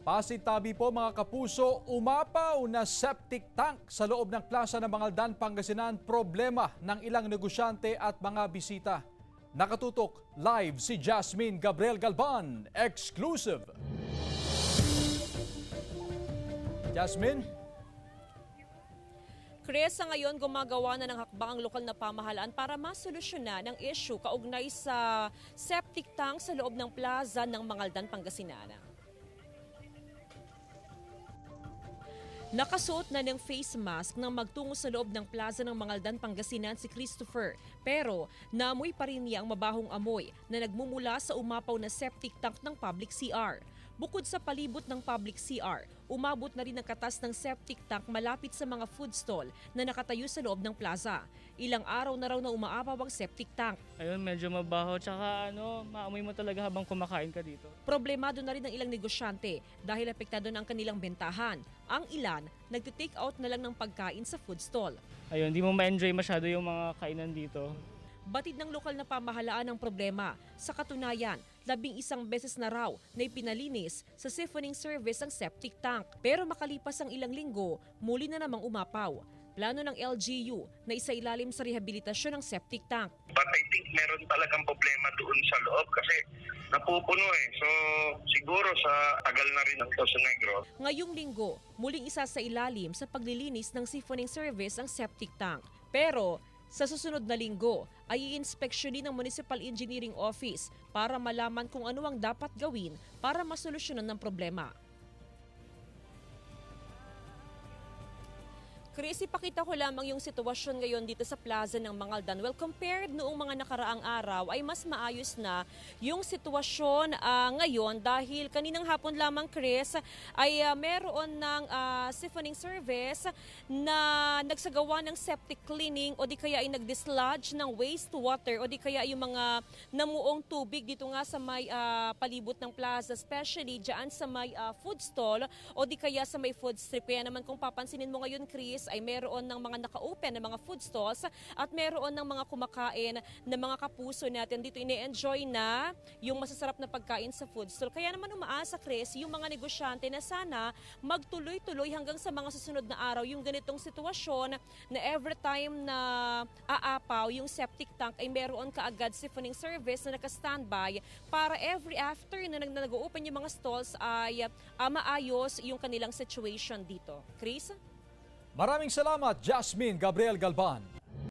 Pasintabi po mga kapuso, umapaw na septic tank sa loob ng Plaza ng Mangaldan, Pangasinan, problema ng ilang negosyante at mga bisita. Nakatutok live si Jasmine Gabriel Galban, exclusive. Jasmine? Chris, sa ngayon gumagawa na ng hakbang ang lokal na pamahalaan para masolusyonan ang issue kaugnay sa septic tank sa loob ng plaza ng Mangaldan, Pangasinan. Nakasuot na ng face mask nang magtungo sa loob ng plaza ng Mangaldan, Pangasinan si Christopher. Pero naamoy pa rin niya ang mabahong amoy na nagmumula sa umapaw na septic tank ng public CR. Bukod sa palibot ng public CR, umabot na rin ang katas ng septic tank malapit sa mga food stall na nakatayo sa loob ng plaza. Ilang araw na raw na umaapaw ang septic tank. Ayun, medyo mabaho, tsaka maamoy mo talaga habang kumakain ka dito. Problemado na rin ang ilang negosyante dahil apektado na ang kanilang bentahan. Ang ilan, nagtitake out na lang ng pagkain sa food stall. Ayun, di mo ma-enjoy masyado yung mga kainan dito. Batid ng lokal na pamahalaan ang problema. Sa katunayan, 11 beses na raw na ipinalinis sa siphoning service ang septic tank. Pero makalipas ang ilang linggo, muli na namang umapaw. Plano ng LGU na isailalim sa rehabilitasyon ng septic tank. But I think meron talagang problema doon sa loob kasi napupuno eh. So siguro sa tagal na rin ng Poso Negro. Ngayong linggo, muling isa sa ilalim sa paglilinis ng siphoning service ang septic tank. Pero sa susunod na linggo ay iinspeksyonin ng Municipal Engineering Office para malaman kung ano ang dapat gawin para masolusyonan ng problema. Chris, ipakita ko lamang yung sitwasyon ngayon dito sa plaza ng Mangaldan. Well, compared noong mga nakaraang araw ay mas maayos na yung sitwasyon ngayon dahil kaninang hapon lamang, Chris, ay meron ng siphoning service na nagsagawa ng septic cleaning o di kaya ay nag-dislodge ng wastewater o di kaya yung mga namuong tubig dito nga sa may palibot ng plaza, especially dyan sa may food stall o di kaya sa may food strip. Kaya naman kung papansinin mo ngayon, Chris, ay meron ng mga naka-open na mga food stalls at meron ng mga kumakain na mga kapuso natin dito ine-enjoy na yung masasarap na pagkain sa food stall. Kaya naman umaasa, Chris, yung mga negosyante na sana magtuloy-tuloy hanggang sa mga susunod na araw yung ganitong sitwasyon na every time na aapaw yung septic tank ay meron kaagad siphoning service na naka-standby para every after na nag-open yung mga stalls ay maayos yung kanilang situation dito. Chris? Maraming salamat, Jasmine Gabriel Galban.